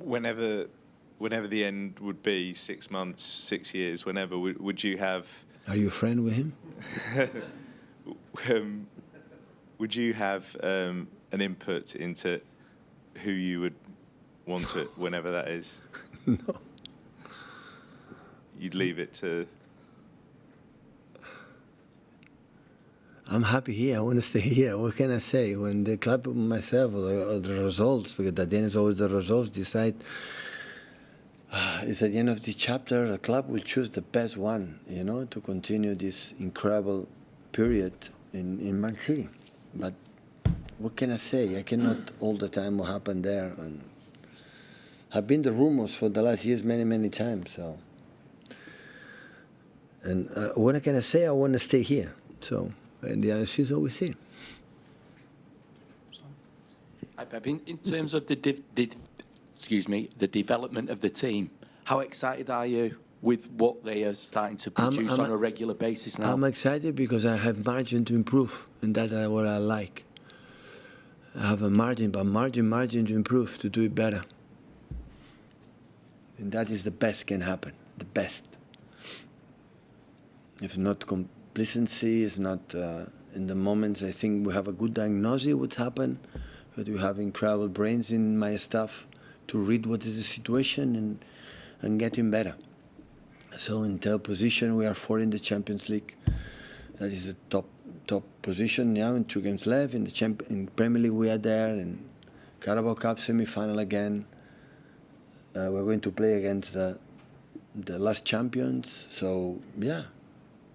whenever the end would be, 6 months, 6 years, whenever, would you have? Are you a friend with him? Would you have an input into who you would want it whenever that is? No. You'd leave it to. I'm happy here. I want to stay here. What can I say? When the club myself or the results, because at the end it's always the results decide. It's at the end of the chapter. The club will choose the best one, to continue this incredible period in Man City. But what can I say? I cannot all the time what happened there. And have been the rumors for the last years many times. So, and what can I say? I want to stay here. So. And the other season we see. In terms of the development of the team, how excited are you with what they are starting to produce on a regular basis now? I'm excited because I have margin to improve, and that's what I like. I have a margin, but margin to improve, to do it better. And that is the best can happen, the best. If not complacency, is not in the moments. I think we have a good diagnosis what happened, but we have incredible brains in my staff to read what is the situation and getting better. So in third position, we are 4 in the Champions League. That is the top position now. In 2 games left in Premier League, we are there. In Carabao Cup semi-final again. We're going to play against the last champions. So yeah.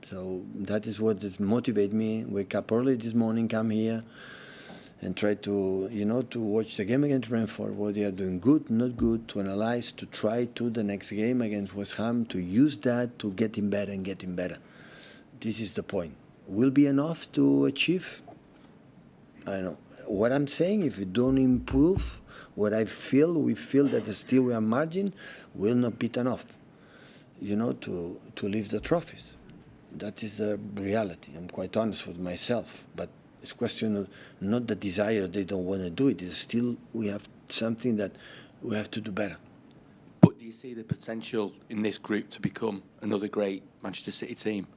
So that is what motivates me. Wake up early this morning, come here, and try to, to watch the game against Brentford, what they are doing good, not good, to analyze, to try to the next game against West Ham, to use that to getting better and getting better. This is the point. Will be enough to achieve? I don't know. What I'm saying, if we don't improve, what we feel that still we are margin, will not be enough, to lift the trophies. That is the reality. I'm quite honest with myself. But it's a question of not the desire they don't want to do it. It's still we have something that we have to do better. But do you see the potential in this group to become another great Manchester City team?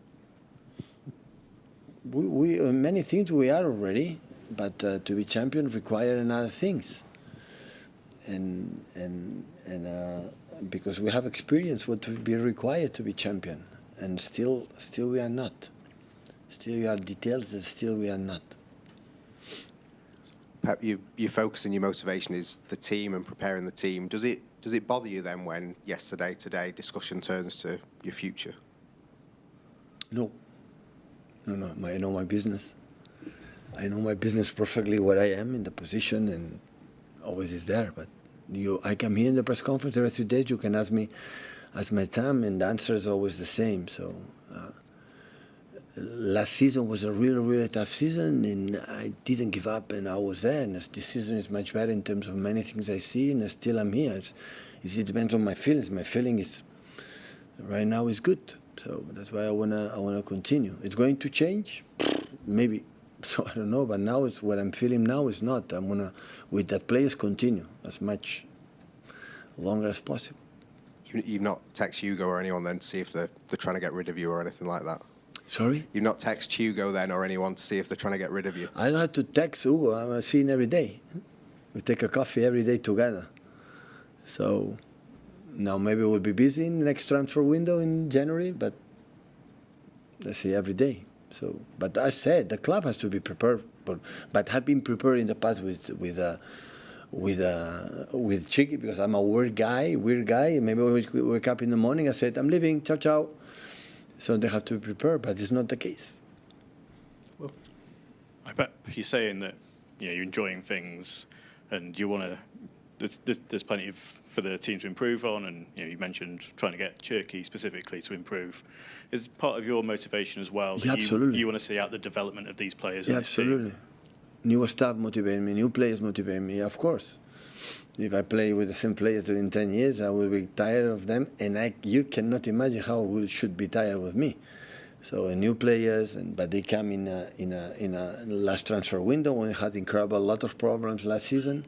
We many things we are already, but to be champion requires other things. And because we have experience what would be required to be champion. And still we are not. Still we are details that still we are not. Pep, your focus and your motivation is the team and preparing the team. Does it bother you then when today discussion turns to your future? No. I know my business. I know my business perfectly where I am in the position and always is there. But I come here in the press conference every 3 days. You can ask me. As my time, and the answer is always the same. So last season was a really tough season, and I didn't give up, and I was there. And this season is much better in terms of many things I see, and still I'm here. It depends on my feelings. My feeling is right now is good, so that's why I wanna continue. It's going to change, maybe. So I don't know, but now it's what I'm feeling now is not. I'm gonna with that players continue as much longer as possible. You've not texted Hugo or anyone then to see if they're trying to get rid of you or anything like that? Sorry? You've not texted Hugo then or anyone to see if they're trying to get rid of you? I don't have to text Hugo. I'm seeing every day. We take a coffee every day together. So now maybe we'll be busy in the next transfer window in January, but let's see every day. So, but I said the club has to be prepared, but have been prepared in the past with Chicky, because I'm a weird guy. Maybe when we wake up in the morning, I said, I'm leaving, ciao. So they have to be prepared, but it's not the case. Well, I bet you're saying that you're enjoying things and you want to. There's plenty for the team to improve on, and you mentioned trying to get Turkey specifically to improve. Is part of your motivation as well? Yeah, absolutely. You want to see out the development of these players? Yeah, absolutely. New staff motivate me, new players motivate me, of course. If I play with the same players during 10 years, I will be tired of them, and you cannot imagine how we should be tired with me. So new players, but they come in a last transfer window when we had a lot of problems last season,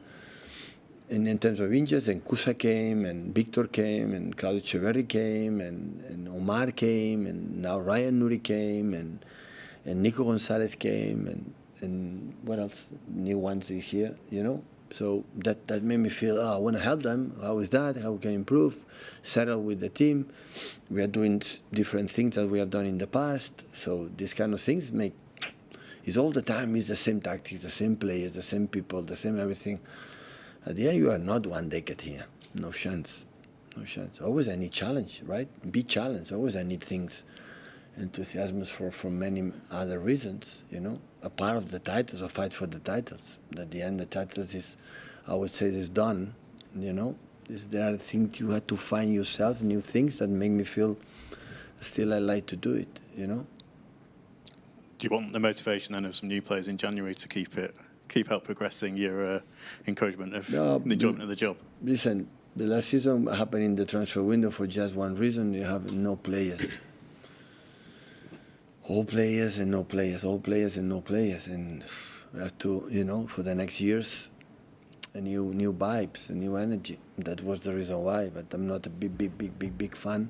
And in terms of injuries, and Kusa came, and Victor came, and Claudio Echeverri came, and Omar came, and now Ryan Nuri came, and Nico Gonzalez came, and what else? New ones is here, you know. So that made me feel, I want to help them. How is that? How we can improve? Settle with the team. We are doing different things that we have done in the past. So these kind of things it's all the time. It's the same tactics, the same players, the same people, the same everything. At the end, you are not one decade here. No chance. No chance. Always I need challenge, right? Be challenged. Always I need things. Enthusiasm for many other reasons, you know. A part of the titles or fight for the titles. At the end, the titles is, I would say, is done, you know. There are things you have to find yourself, new things that make me feel still I like to do it, you know. Do you want the motivation then of some new players in January to keep help progressing your encouragement of the enjoyment of the job? Listen, the last season happened in the transfer window for just one reason. You have no players. All players and no players, all players and no players. And we have to, you know, for the next years, a new vibes, a new energy. That was the reason why. But I'm not a big fan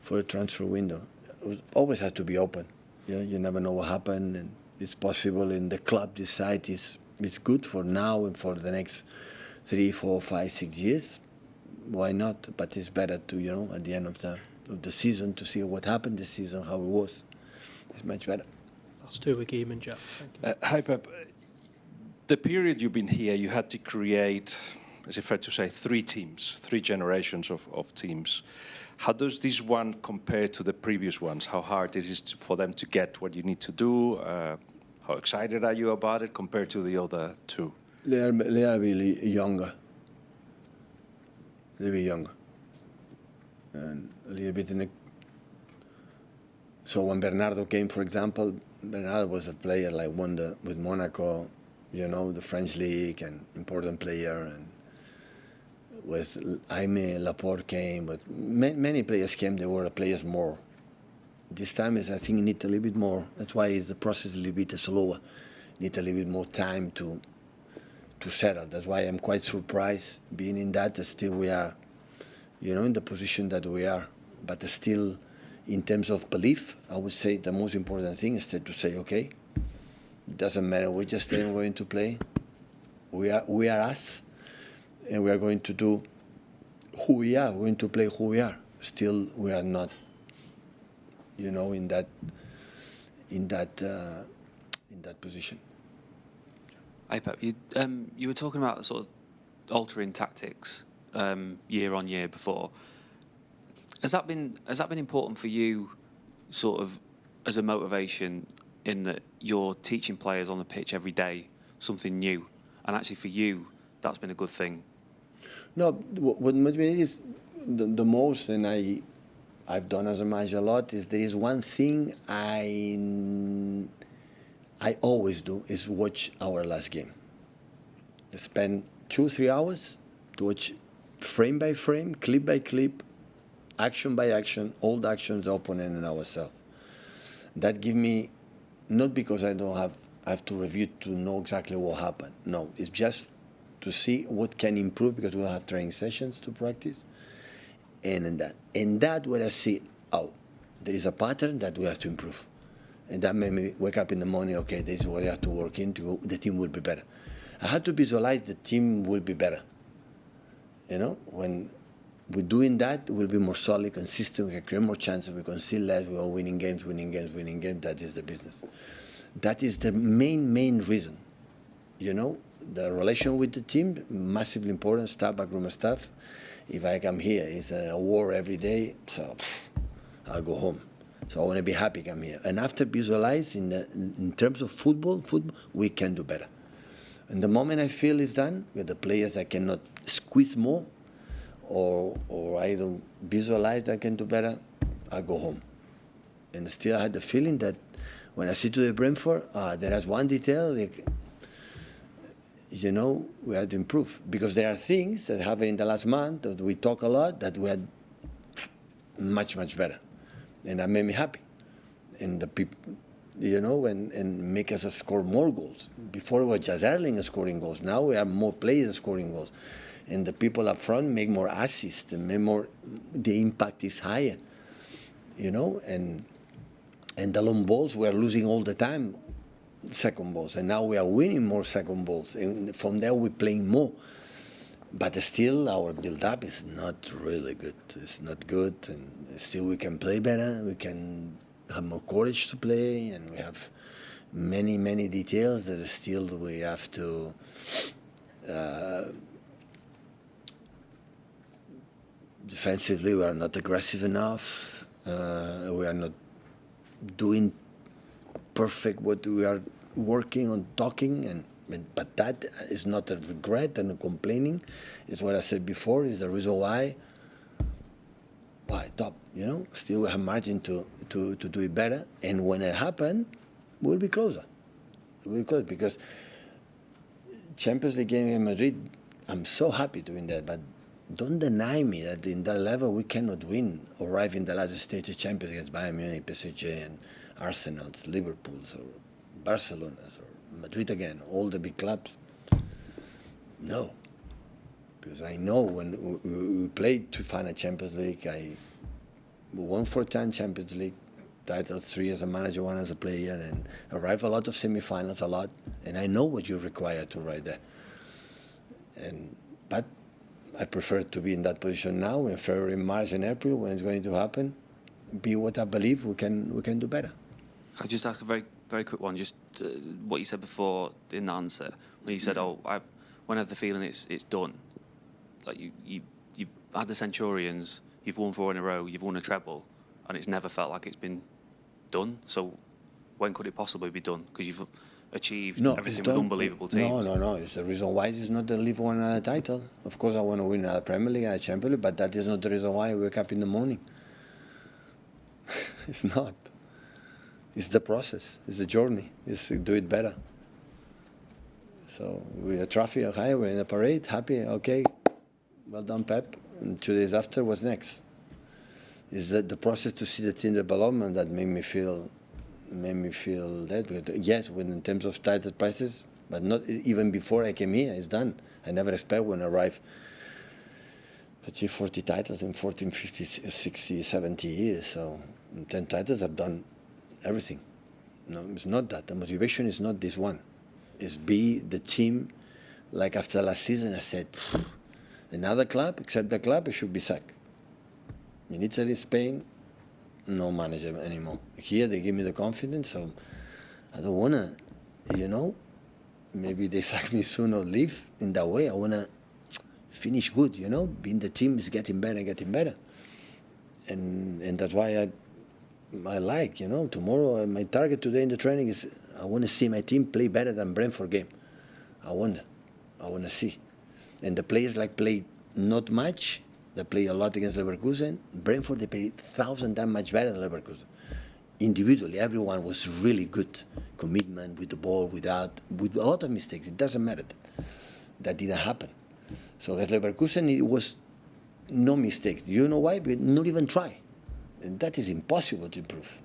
for a transfer window. It always has to be open. You never know what happened, and it's possible. And the club decide it's good for now and for the next 3, 4, 5, 6 years. Why not? But it's better to, you know, at the end of the season to see what happened this season, how it was. It's much better. Last two with Guillaume and Jack. Hi, Pep. The period you've been here, you had to create, is it fair to say, 3 teams, 3 generations of teams. How does this one compare to the previous ones? How hard it is for them to get what you need to do? How excited are you about it compared to the other 2? They are really younger. A little bit younger. And a little bit in the... So when Bernardo came, for example, Bernardo was a player like won with Monaco, you know, the French league, and important player. And with Jaime Laporte came, but many players came. They were players more. This time is, I think, you need a little bit more. That's why the process is a little bit slower. Need a little bit more time to settle. That's why I'm quite surprised being in that. Still, we are, you know, in the position that we are, but still. In terms of belief, I would say the most important thing is to say, okay, it doesn't matter which stadium we're going to play. We are us, and we are going to do who we are. We're going to play who we are. Still, we are not, you know, in that position. Hey Pep, you were talking about sort of altering tactics year on year before. Has that been important for you, sort of, as a motivation, in that you're teaching players on the pitch every day something new, and actually for you, that's been a good thing? No, what motivates is the most, and I've done as a manager a lot. Is there is one thing I always do is watch our last game. I spend 2-3 hours to watch frame by frame, clip by clip, action by action, all the actions, the opponent and ourselves. That give me, not because I have to review to know exactly what happened. No, it's just to see what can improve, because we'll have training sessions to practice. And in that where I see, there is a pattern that we have to improve. And that made me wake up in the morning, okay, this is what I have to work into, the team will be better. I have to visualize the team will be better. You know, when we're doing that, we'll be more solid, consistent, we can create more chances, we can see less, we are winning games. That is the business. That is the main reason. You know, the relation with the team, massively important, staff, backroom staff. If I come here, it's a war every day, so I'll go home. So I want to be happy come here. And after visualize, in terms of football, we can do better. And the moment I feel it's done, with the players I cannot squeeze more, or I don't visualize that I can do better, I go home. And still I had the feeling that when I see to the Brentford, there is one detail, like, you know, we had to improve. Because there are things that happened in the last month that we talk a lot that we had much better. And that made me happy. And the people, you know, and make us score more goals. Before it was just Erling scoring goals. Now we have more players scoring goals. and the people up front make more assists and make more. The impact is higher, you know, and the long balls we are losing all the time, second balls, and now we are winning more second balls, and from there we're playing more. But still, our build-up is not really good. It's not good, and still we can play better. We can have more courage to play, and we have many, many details that still we have to defensively, we are not aggressive enough. We are not doing perfect what we are working on, talking, but that is not a regret and a complaining. It's what I said before. Is the reason why top. You know, still we have margin to do it better. And when it happens, we'll be closer. We'll be closer because Champions League game in Madrid, I'm so happy to win that. But don't deny me that in that level we cannot win or arrive in the last stage of Champions against Bayern Munich, PSG, and Arsenal, Liverpool, or Barcelona, or Madrid again, all the big clubs. No. Because I know when we played to final Champions League, I won 4 times Champions League titles, 3 as a manager, 1 as a player, and arrived a lot of semi-finals, a lot, and I know what you require to ride there. But I prefer to be in that position now in February, March, and April when it's going to happen. Be what I believe we can do better. I'll just ask a very, very quick one. Just what you said before in the answer when you said, "Oh, when I have the feeling it's done." Like you've had the Centurions, you've won 4 in a row, you've won a treble, and it's never felt like it's been done. So when could it possibly be done? Because you've achieved everything with unbelievable teams. No. It's the reason why it's not to live one another title. Of course, I want to win another Premier League and a Champions League, but that is not the reason why I wake up in the morning. It's not. It's the process. It's the journey. It's to do it better. So we're a trophy, okay, we're in a parade, happy, okay. Well done, Pep. And 2 days after, what's next? Is that the process to see the team development that made me feel that? Yes, in terms of title prices, but not even before I came here. It's done. I never expect when I arrive achieve 40 titles in 14, 50, 60, 70 years. So in 10 titles, I've done everything. No, it's not that. The motivation is not this one. It's be the team. Like after last season, I said, another club, except the club, it should be sacked. In Italy, Spain, no manager anymore. Here, they give me the confidence, so I don't want to, maybe they sack me soon or leave. In that way, I want to finish good, Being the team is getting better and getting better. And that's why I like, tomorrow, my target today in the training is I want to see my team play better than Brentford game. I want to see. And the players play not much. They play a lot against Leverkusen. Brentford, they play 1,000 times much better than Leverkusen. Individually, everyone was really good. Commitment with the ball, with a lot of mistakes. It doesn't matter. That didn't happen. So against Leverkusen, it was no mistakes. You know why? Because not even try. And that is impossible to improve.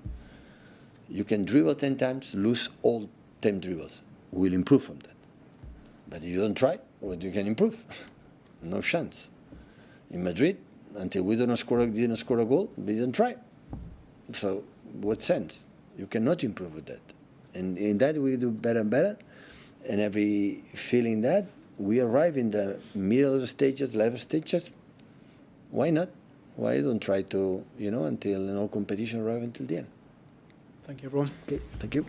You can dribble 10 times, lose all 10 dribbles. We'll improve from that. But if you don't try, what you can improve? No chance. In Madrid, until we didn't score a goal, we didn't try. So what sense? You cannot improve with that. And in that we do better and better. And every feeling that we arrive in the middle of the stages, level stages, why not? Why don't try to, until in all competition arrive until the end? Thank you, everyone. Okay, thank you.